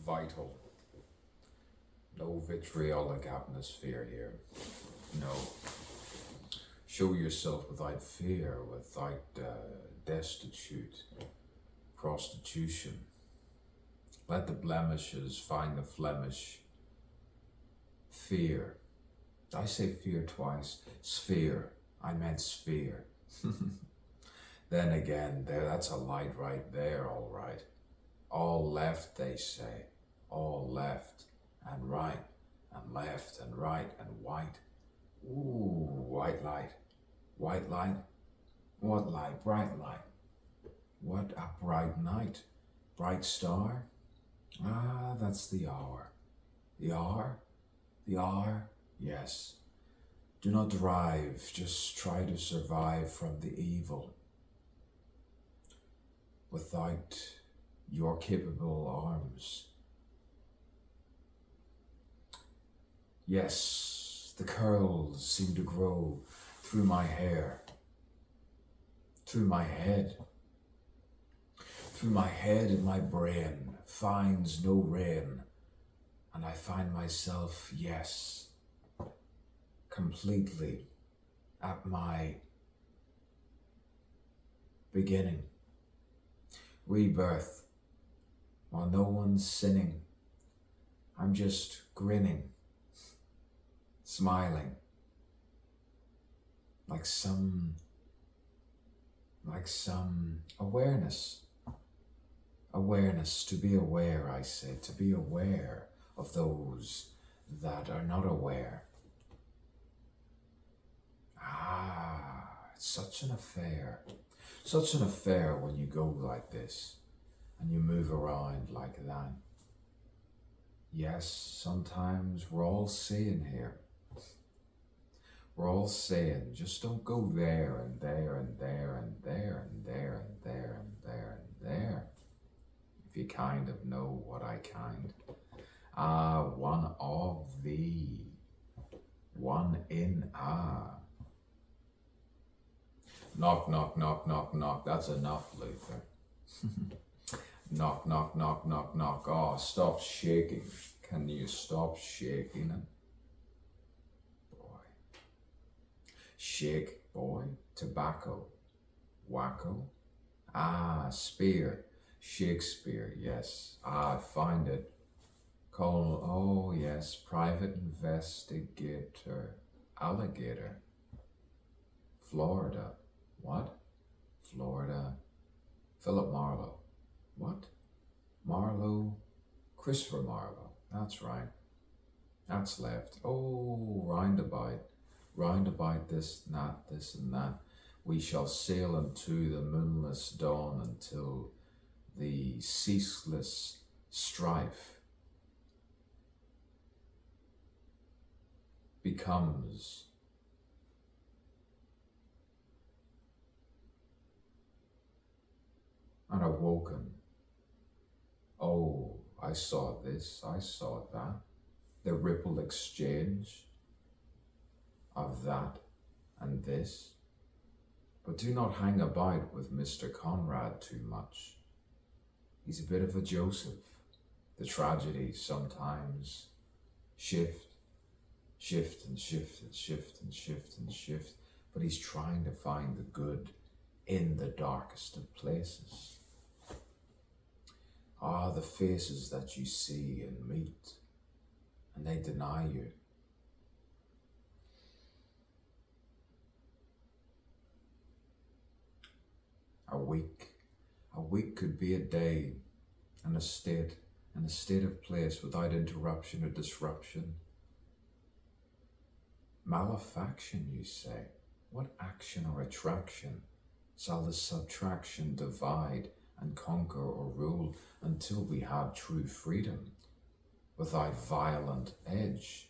vital. No vitriolic atmosphere here. No. Show yourself without fear, without destitute, prostitution. Let the blemishes find the Flemish. Fear. I say fear twice. Sphere. I meant sphere. Then again, that's a light right there, all right. All left, they say. All left and right and left and right and white. Ooh, white light. White light? What light? Bright light. What a bright night. Bright star? Ah, that's the hour. The hour? The hour? Yes. Do not drive, just try to survive from the evil. Without your capable arms. Yes, the curls seem to grow through my hair, through my head. Through my head and my brain finds no rain, and I find myself, yes, completely at my beginning. Rebirth, while no one's sinning, I'm just grinning, smiling, like some awareness. Awareness, to be aware, I say, to be aware of those that are not aware. Ah, it's such an affair. Such an affair when you go like this and you move around like that. Yes, sometimes we're all seeing here. We're all saying, just don't go there and there and there and there and there and there and there and there. If you kind of know what I kind. One of thee. One in Knock, knock, knock, knock, knock. That's enough, Luther. Knock, knock, knock, knock, knock. Oh, stop shaking. Can you stop shaking it? Boy. Shake, boy. Tobacco. Wacko. Ah, spear. Shakespeare, yes. I find it. Oh, yes. Private investigator. Alligator. Florida. What? Florida. Philip Marlowe. What? Marlowe. Christopher Marlowe. That's right. That's left. Oh, roundabout. Roundabout this and that, this and that. We shall sail into the moonless dawn until the ceaseless strife becomes unawoken. Oh, I saw this, I saw that. The ripple exchange of that and this. But do not hang about with Mr. Conrad too much. He's a bit of a Joseph. The tragedies sometimes shift and shift and shift and shift and shift, but he's trying to find the good in the darkest of places. Ah, the faces that you see and meet, and they deny you. A week could be a day, and a state of place without interruption or disruption. Malefaction, you say? What action or attraction shall the subtraction divide and conquer or rule until we have true freedom, without violent edge?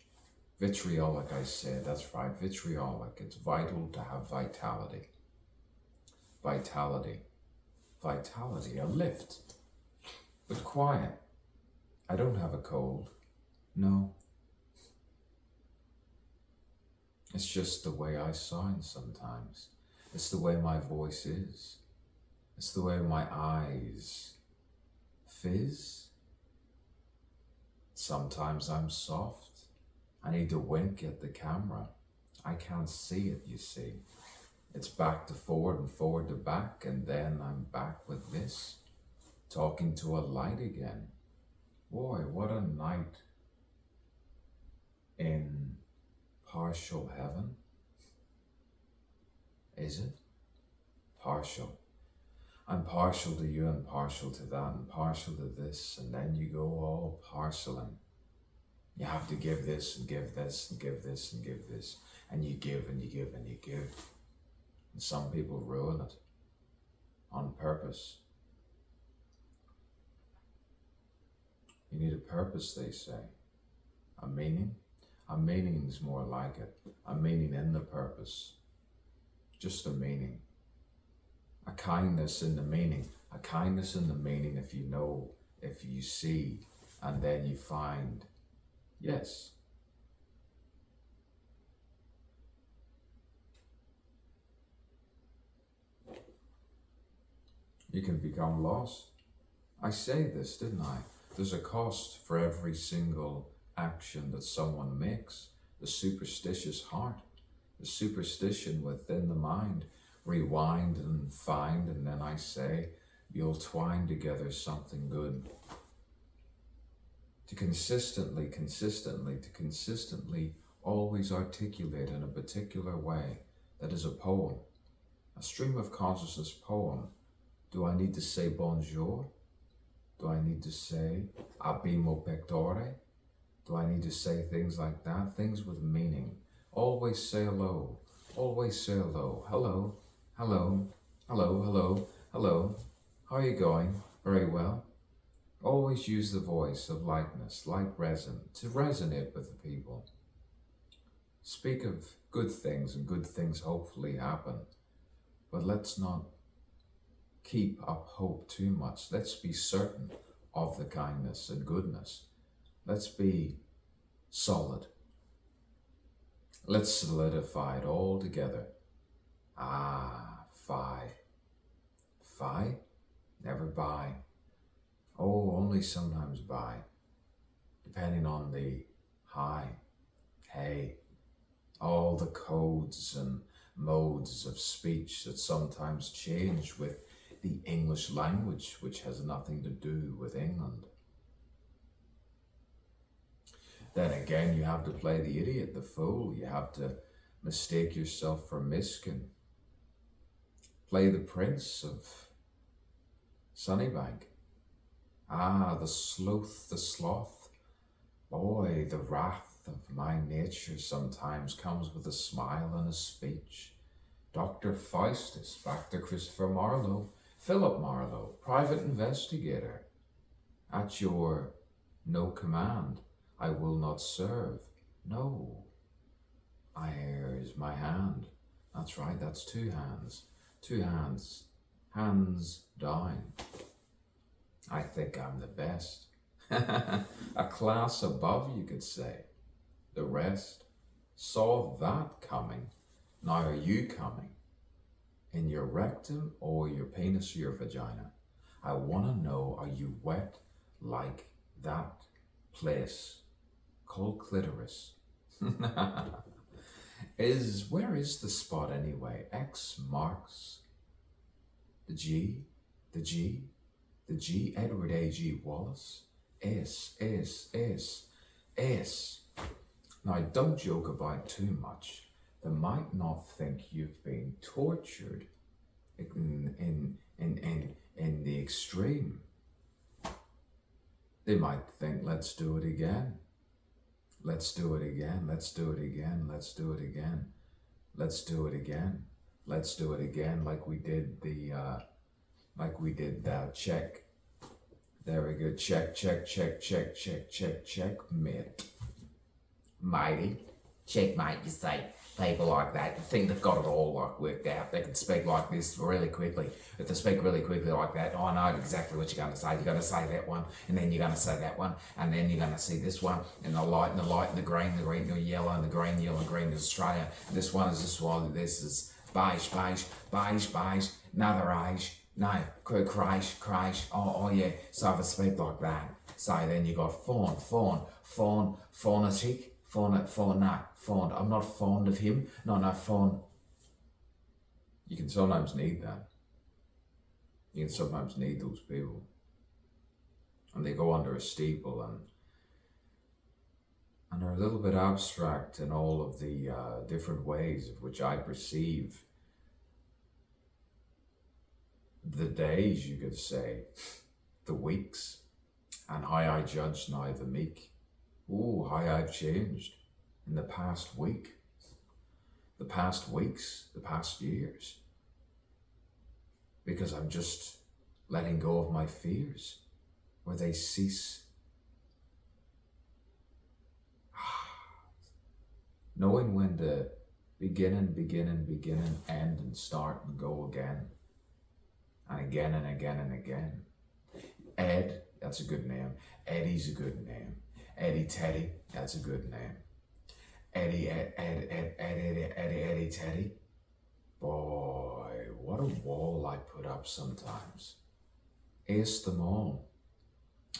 Vitriolic, I say, that's right, vitriolic. It's vital to have vitality. Vitality. Vitality, a lift, but quiet. I don't have a cold. No. It's just the way I sound sometimes. It's the way my voice is. It's the way my eyes fizz. Sometimes I'm soft. I need to wink at the camera. I can't see it, you see. It's back to forward and forward to back, and then I'm back with this, talking to a light again. Boy, what a night in partial heaven. Is it? Partial. I'm partial to you and partial to that and partial to this, and then you go all parceling. You have to give this and give this and give this and give this, and you give and you give and you give. And some people ruin it on purpose. You need a purpose, they say. A meaning? A meaning is more like it. A meaning in the purpose. Just a meaning. A kindness in the meaning. A kindness in the meaning if you know, if you see, and then you find, yes. You can become lost. I say this, didn't I? There's a cost for every single action that someone makes. The superstitious heart, the superstition within the mind. Rewind and find, and then I say, you'll twine together something good. To consistently always articulate in a particular way. That is a poem. A stream of consciousness poem. Do I need to say bonjour? Do I need to say abimo pectore? Do I need to say things like that? Things with meaning. Always say hello. Always say hello. Hello. Hello. Hello. Hello. Hello. How are you going? Very well. Always use the voice of lightness, like resin, to resonate with the people. Speak of good things, and good things hopefully happen. But let's not keep up hope too much. Let's be certain of the kindness and goodness. Let's be solid. Let's solidify it all together. Fi. Fi? Never buy. Oh, only sometimes buy. Depending on the high. Hey. All the codes and modes of speech that sometimes change with the English language, which has nothing to do with England. Then again, you have to play the idiot, the fool. You have to mistake yourself for Miskin. Play the prince of Sunnybank. The sloth. Boy, the wrath of my nature sometimes comes with a smile and a speech. Dr. Faustus, back to Christopher Marlowe. Philip Marlowe, private investigator. At your no command, I will not serve. No. Here is my hand. That's right, that's two hands. Two hands. Hands down. I think I'm the best. A class above, you could say. The rest saw that coming. Now are you coming? In your rectum or your penis or your vagina? I want to know, are you wet like that place called clitoris? Where is the spot anyway? X marks the G, Edward A.G. Wallace. S. Now don't joke about too much. They might not think you've been tortured in the extreme. They might think, let's do it again. Let's do it again. Let's do it again. Let's do it again. Let's do it again. Let's do it again, like we did that check. There we go. Check. Checkmate. Mighty. Checkmate, you say. People like that, you think they've got it all like worked out. They can speak like this really quickly. If they speak really quickly like that, oh, I know exactly what you're going to say. You're going to say that one, and then you're going to say that one, and then you're going to see this one, and the light, and the green, the yellow, and the green, is Australia. And this one is this one, this is beige, another age, no, crash. Oh yeah, so if I speak like that, So then you got fanatic, fond. I'm not fond of him. No, not fond. You can sometimes need that. You can sometimes need those people. And they go under a steeple and are a little bit abstract in all of the different ways of which I perceive the days, you could say, the weeks, and how I judge now the meek. Oh, how I've changed in the past week, the past weeks, the past years, because I'm just letting go of my fears, where they cease. Knowing when to begin and end and start and go again. And again and again and again. Ed, that's a good name. Eddie's a good name. Eddie Teddy, that's a good name. Eddie Teddy. Boy, what a wall I put up sometimes. Ace them all.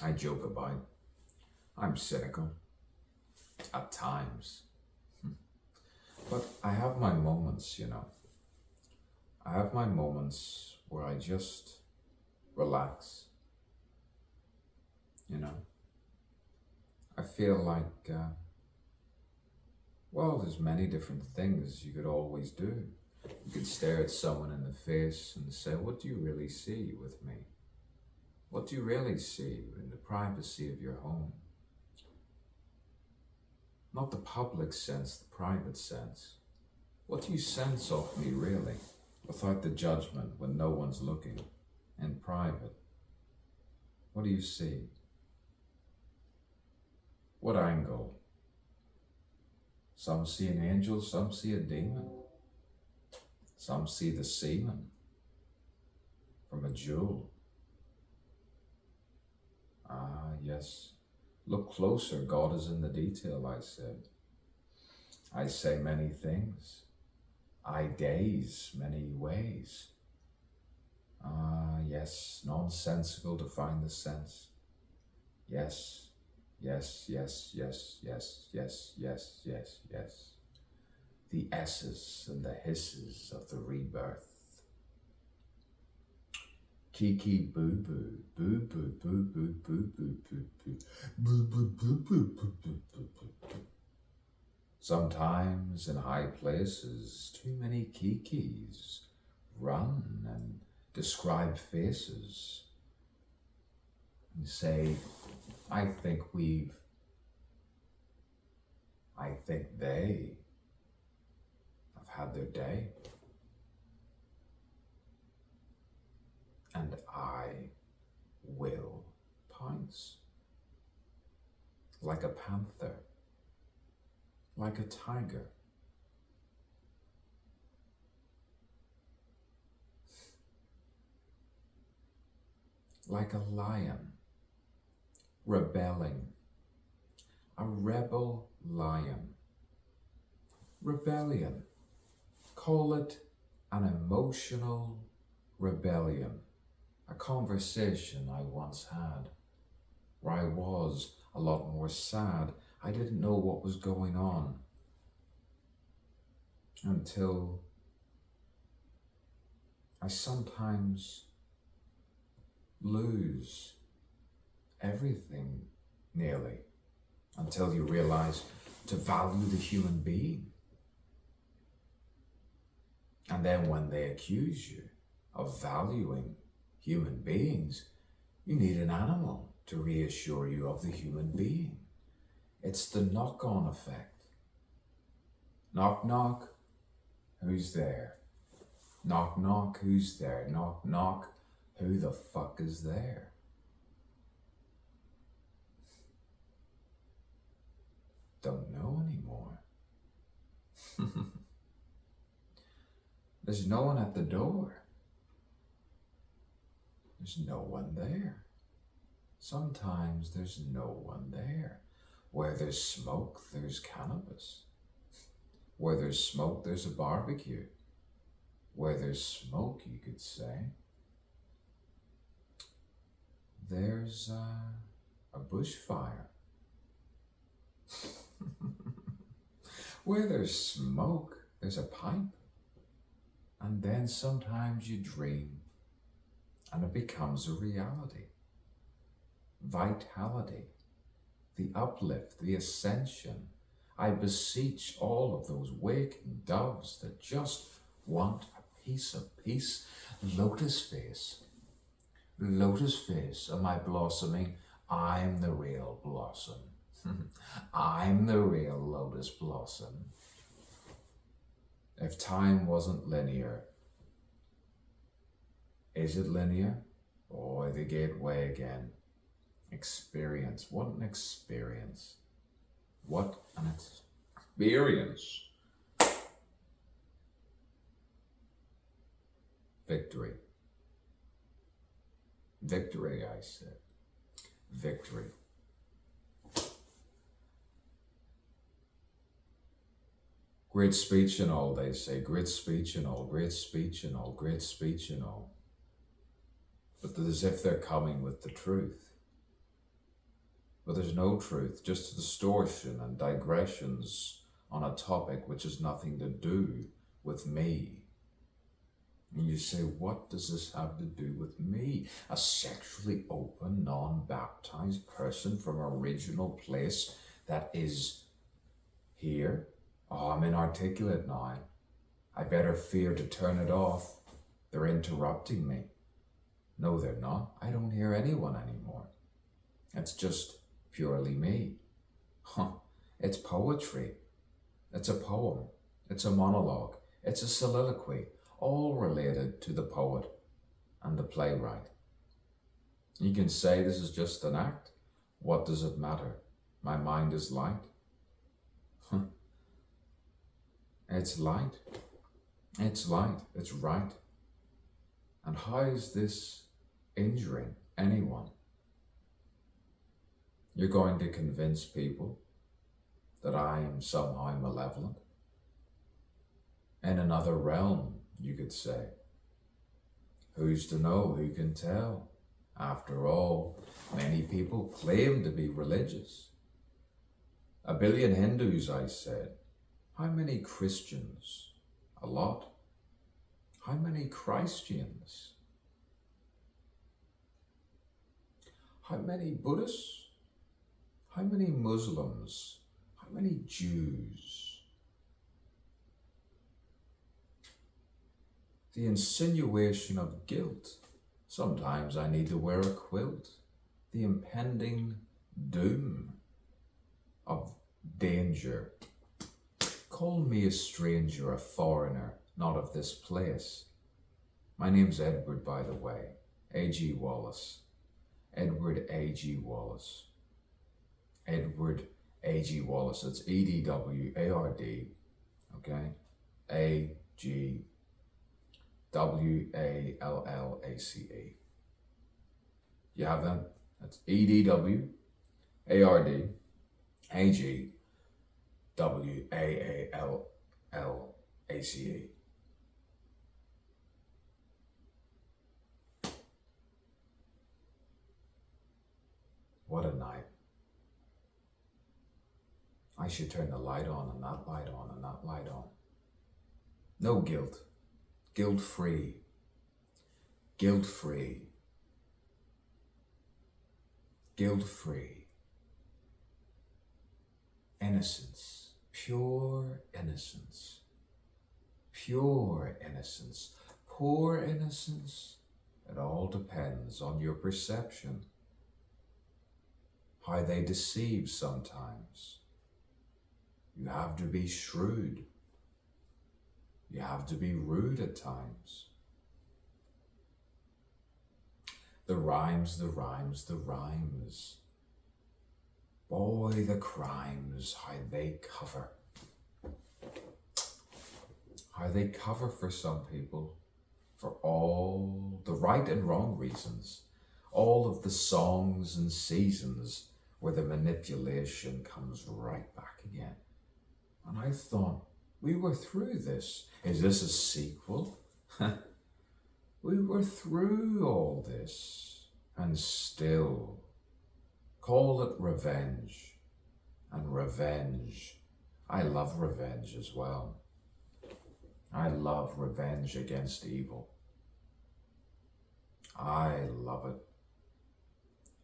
I joke about. I'm cynical. At times. But I have my moments, you know. I have my moments where I just relax, you know. I feel like, well, there's many different things you could always do. You could stare at someone in the face and say, what do you really see with me? What do you really see in the privacy of your home? Not the public sense, the private sense. What do you sense of me, really, without the judgment, when no one's looking, in private? What do you see? What angle? Some see an angel, some see a demon. Some see the semen from a jewel. Ah, yes. Look closer, God is in the detail, I said. I say many things. I gaze many ways. Ah, yes, nonsensical to find the sense. Yes, yes, yes, yes, yes, yes, yes, yes, yes. The S's and the hisses of the rebirth. Kiki boo boo, boo boo boo boo boo boo boo boo, boo boo boo boo boo boo boo boo. Sometimes in high places, too many kikis run and describe faces and say, I think they have had their day. And I will pounce like a panther, like a tiger. Like a lion, rebelling, a rebel lion. Rebellion, call it an emotional rebellion. A conversation I once had where I was a lot more sad. I didn't know what was going on until I sometimes lose everything nearly, until you realize to value the human being. And then when they accuse you of valuing human beings, you need an animal to reassure you of the human being. It's the knock-on effect. Knock, knock, who's there? Knock, knock, who's there? Knock, knock, who the fuck is there? Don't know anymore. There's no one at the door. There's no one there. Sometimes there's no one there. Where there's smoke, there's cannabis. Where there's smoke, there's a barbecue. Where there's smoke, you could say, there's a bushfire. Where there's smoke, there's a pipe. And then sometimes you dream and it becomes a reality. Vitality, the uplift, the ascension. I beseech all of those waking doves that just want a piece of peace. Lotus face, am I blossoming? I'm the real blossom. I'm the real lotus blossom. If time wasn't linear, is it linear? Boy, the gateway again. Experience. What an experience. What an experience. Victory. Victory, I said. Victory. Great speech and all, they say. Great speech and all, great speech and all, great speech and all. But as if they're coming with the truth. But there's no truth, just distortion and digressions on a topic which has nothing to do with me. And you say, what does this have to do with me? A sexually open, non-baptized person from original place that is here? Oh, I'm inarticulate now. I better fear to turn it off. They're interrupting me. No, they're not. I don't hear anyone anymore. It's just purely me. It's poetry. It's a poem. It's a monologue. It's a soliloquy, all related to the poet and the playwright. You can say this is just an act. What does it matter? My mind is light. It's light. It's light. It's right. And how is this injuring anyone? You're going to convince people that I am somehow malevolent. In another realm, you could say. Who's to know? Who can tell? After all, many people claim to be religious. 1 billion Hindus, I said. How many Christians? A lot. How many Christians? How many Buddhists? How many Muslims? How many Jews? The insinuation of guilt. Sometimes I need to wear a quilt. The impending doom of danger. Call me a stranger, a foreigner, not of this place. My name's Edward, by the way. A.G. Wallace. Edward A.G. Wallace. Edward A.G. Wallace. It's E-D-W-A-R-D. Okay? A-G W-A-L-L-A-C-E. You have that? That's E-D-W-A-R-D A-G W-A-A-L-L-A-C-E. What a night. I should turn the light on and that light on and that light on. No guilt. Guilt-free. Guilt-free. Guilt-free. Innocence. Pure innocence. Pure innocence. Poor innocence. It all depends on your perception. How they deceive sometimes. You have to be shrewd. You have to be rude at times. The rhymes, the rhymes, the rhymes. Boy, the crimes, how they cover. How they cover for some people, for all the right and wrong reasons. All of the songs and seasons where the manipulation comes right back again. And I thought, we were through this. Is this a sequel? We were through all this. And still, Call it revenge. And revenge, I love revenge as well. I love revenge against evil. I love it.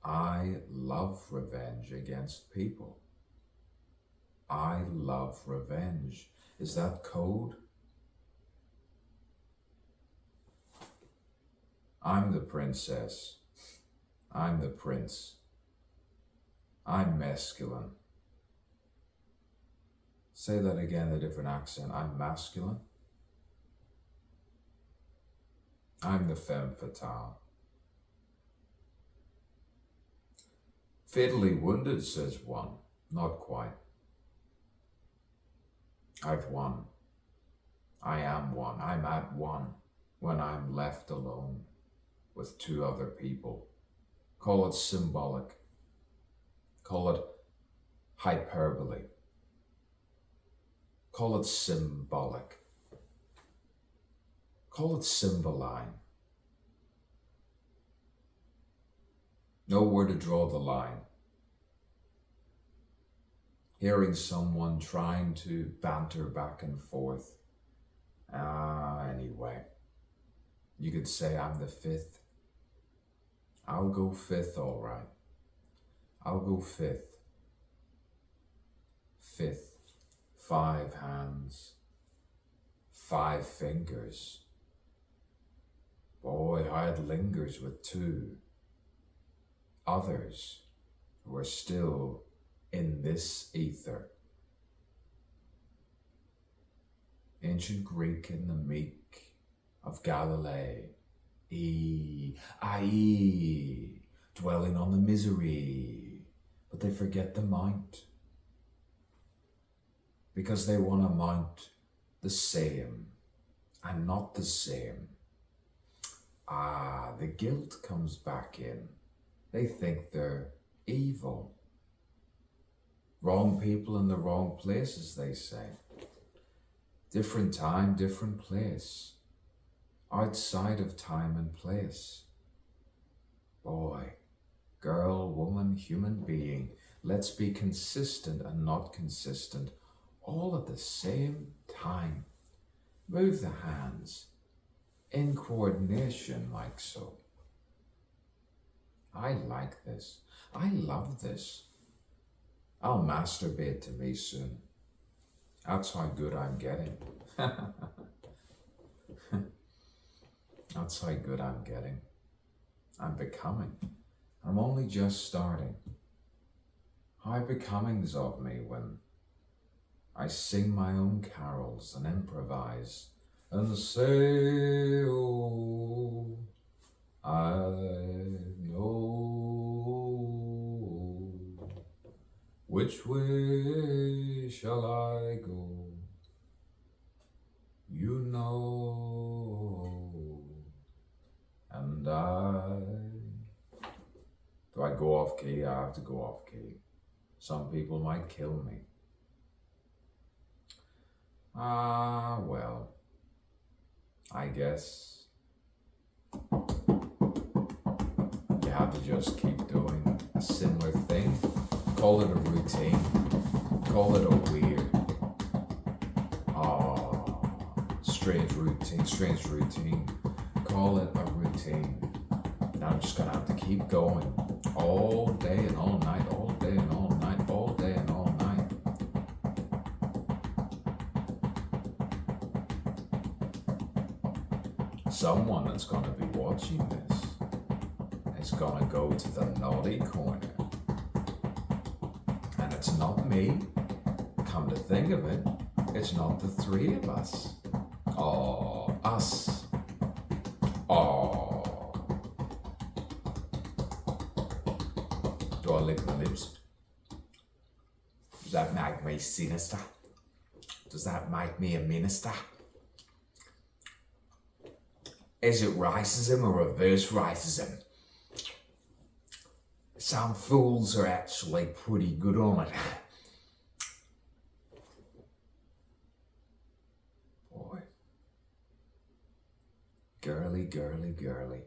I love revenge against people. I love revenge. Is that code? I'm the princess. I'm the prince. I'm masculine. Say that again, a different accent. I'm masculine. I'm the femme fatale. Fatally wounded, says one. Not quite. I've won. I am one. I'm at one when I'm left alone with two other people. Call it symbolic. Call it hyperbole. Call it symbolic. Call it symboline. Know where to draw the line. Hearing someone trying to banter back and forth. Anyway, you could say I'm the fifth. I'll go fifth, all right. I'll go fifth. Fifth. 5 hands. 5 fingers. Boy, how it lingers with 2 others who are still in this ether. Ancient Greek in the meek of Galilee, dwelling on the misery, but they forget the mount, because they want to mount the same and not the same. The guilt comes back in. They think they're evil. Wrong people in the wrong places, they say. Different time, different place. Outside of time and place. Boy, girl, woman, human being, let's be consistent and not consistent, all at the same time. Move the hands in coordination like so. I like this. I love this. I'll masturbate to me soon. That's how good I'm getting. That's how good I'm getting. I'm becoming. I'm only just starting. How becoming's of me when I sing my own carols and improvise and say, oh, I know. Which way shall I go? You know. And do I go off key? I have to go off key. Some people might kill me. Well, I guess you have to just keep doing a similar thing. Call it a routine. Call it a weird, strange routine. Call it a routine. And I'm just gonna have to keep going all day and all night, all day and all night, all day and all night. Someone that's gonna be watching this is gonna go to the naughty corner. And it's not me. Come to think of it, it's not the 3 of us. Oh, us. Oh. Do I lick my lips? Does that make me sinister? Does that make me a minister? Is it racism or reverse racism? Some fools are actually pretty good on it. Boy. Girly, girly, girly.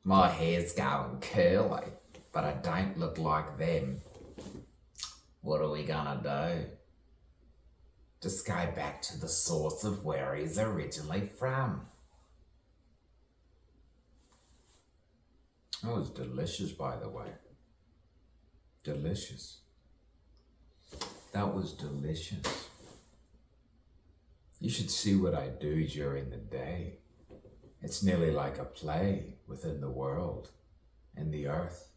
My hair's going curly. but I don't look like them. What are we gonna do? Just go back to the source of where he's originally from. That was delicious, by the way. Delicious. That was delicious. You should see what I do during the day. It's nearly like a play within the world and the earth.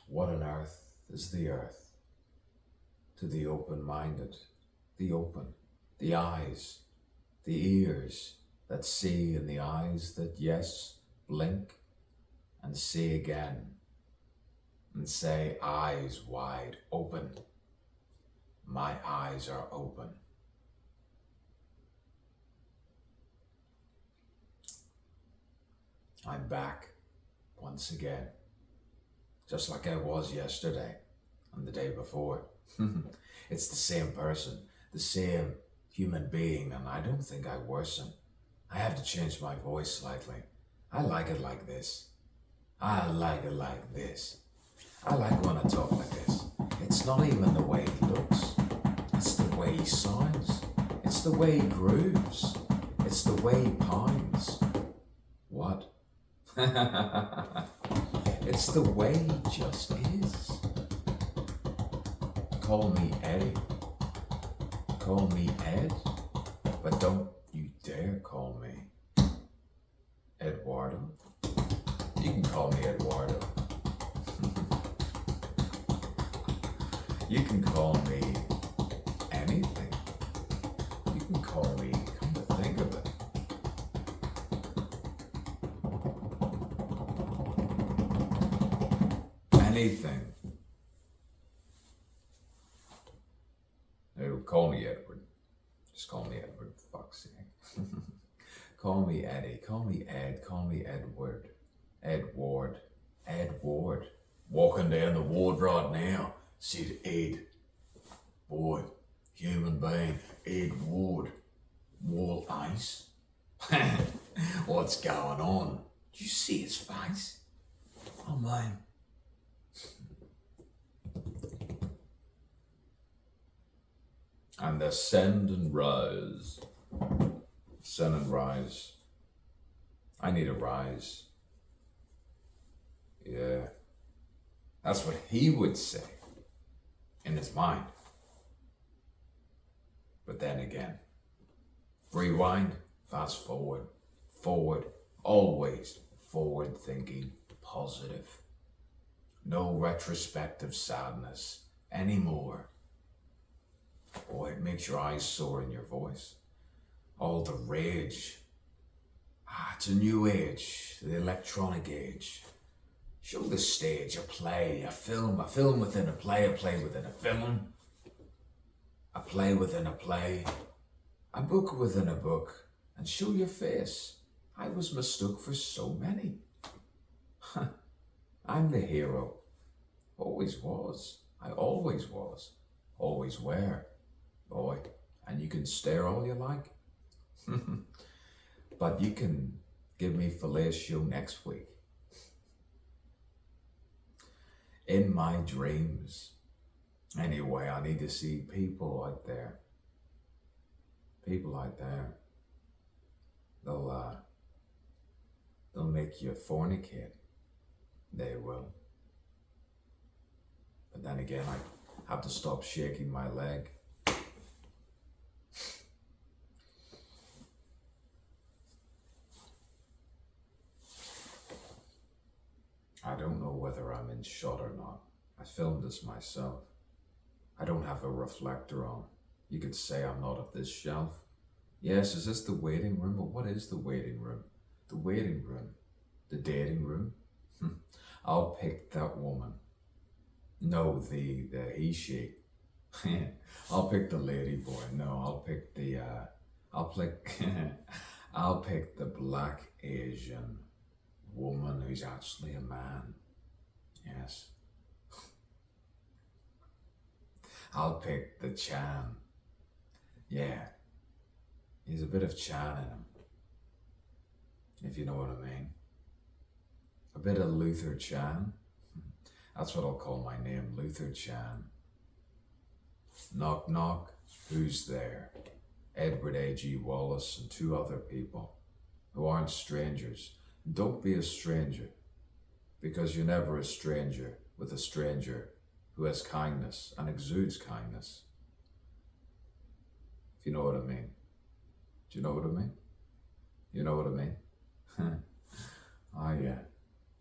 What on earth is the earth? To the open-minded, the open, the eyes, the ears that see, and the eyes that, yes, blink and see again and say, eyes wide open. My eyes are open. I'm back once again, just like I was yesterday and the day before. It's the same person, the same human being, and I don't think I worsen. I have to change my voice slightly. I like it like this. I like it like this. I like when I talk like this. It's not even the way he looks. It's the way he sounds. It's the way he grooves. It's the way he pounds. What? It's the way he just is. Call me Eddie. Call me Ed. But don't you dare call me Eduardo. You can call me Eduardo. You can call me anything. You can call me, come to think of it, anything. No, call me Edward. Just call me Edward, for fuck's sake. Call me Eddie, call me Ed, call me Edward. Ed Ward. Ed Ward. Walking down the ward right now. Said Ed. Boy, human being. Ed Ward. Wall ice. What's going on? Did you see his face? Oh man. And the send and rise. Send and rise. I need a rise. Yeah. That's what he would say in his mind. But then again, rewind, fast forward, forward, always forward thinking, positive. No retrospective sadness anymore. Boy, it makes your eyes sore in your voice. All the rage. It's a new age, the electronic age. Show the stage, a play, a film within a play within a film, a play within a play, a book within a book, and show your face. I was mistook for so many. I'm the hero. Always was. I always was. Always were. Boy, and you can stare all you like. But you can give me fellatio next week. In my dreams. Anyway, I need to see people out there. People out there. They'll make you fornicate. They will. But then again, I have to stop shaking my leg. I don't know whether I'm in shot or not. I filmed this myself. I don't have a reflector on. You could say I'm not at this shelf. Yes, is this the waiting room? But what is the waiting room? The waiting room? The dating room? I'll pick that woman. No, the he, she. I'll pick the lady boy. No, I'll pick the, I'll pick the black Asian woman who's actually a man. Yes. I'll pick the Chan. Yeah. He's a bit of Chan in him. If you know what I mean. A bit of Luther Chan. That's what I'll call my name, Luther Chan. Knock knock, who's there? Edward A.G Wallace and 2 other people who aren't strangers. Don't be a stranger, because you're never a stranger with a stranger who has kindness and exudes kindness. If you know what I mean. Do you know what I mean? You know what I mean? Ah, yeah.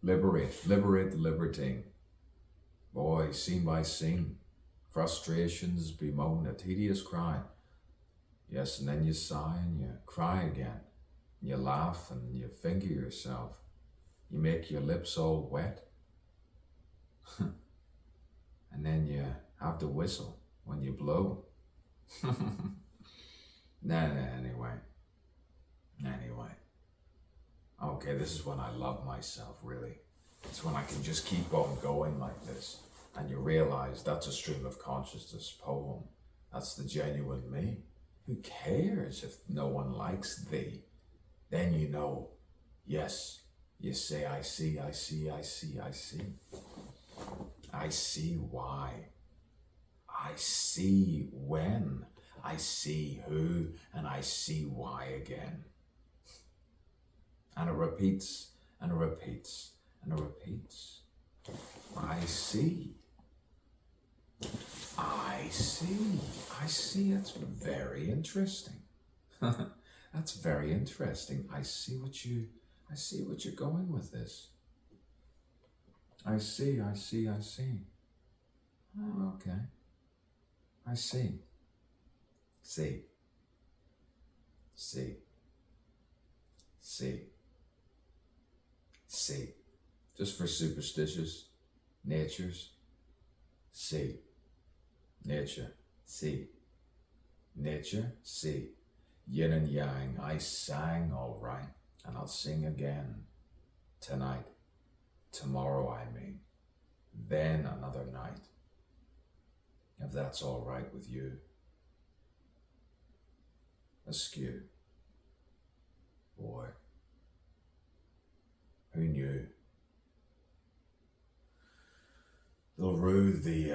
Liberate the libertine. Boy, scene by scene, frustrations bemoan a tedious cry. Yes, and then you sigh and you cry again. You laugh and you finger yourself. You make your lips all wet. And then you have to whistle when you blow. Anyway. Okay, this is when I love myself, really. It's when I can just keep on going like this. And you realize that's a stream of consciousness poem. That's the genuine me. Who cares if no one likes thee? Then you know, yes, you say, I see. I see why. I see when. I see who, and I see why again. And it repeats, and it repeats, and it repeats. I see. It's very interesting. That's very interesting. I see what you're going with this. I see. Oh, okay. I see. See. Just for superstitious natures. See. Nature. See. Nature. See. Yin and yang. I sang all right, and I'll sing again. Tonight. Tomorrow, I mean. Then another night. If that's all right with you. Askew. Boy. Who knew? They'll rue the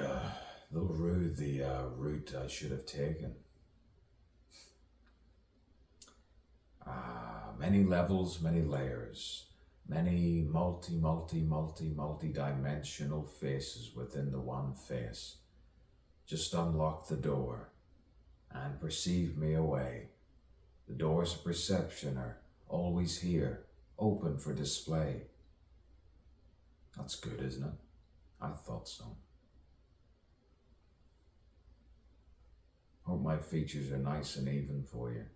route I should have taken. Many levels, many layers, many multi-dimensional faces within the one face. Just unlock the door and perceive me away. The doors of perception are always here, open for display. That's good, isn't it? I thought so. Hope my features are nice and even for you.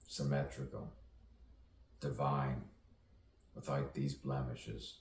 Symmetrical. Divine. Without these blemishes.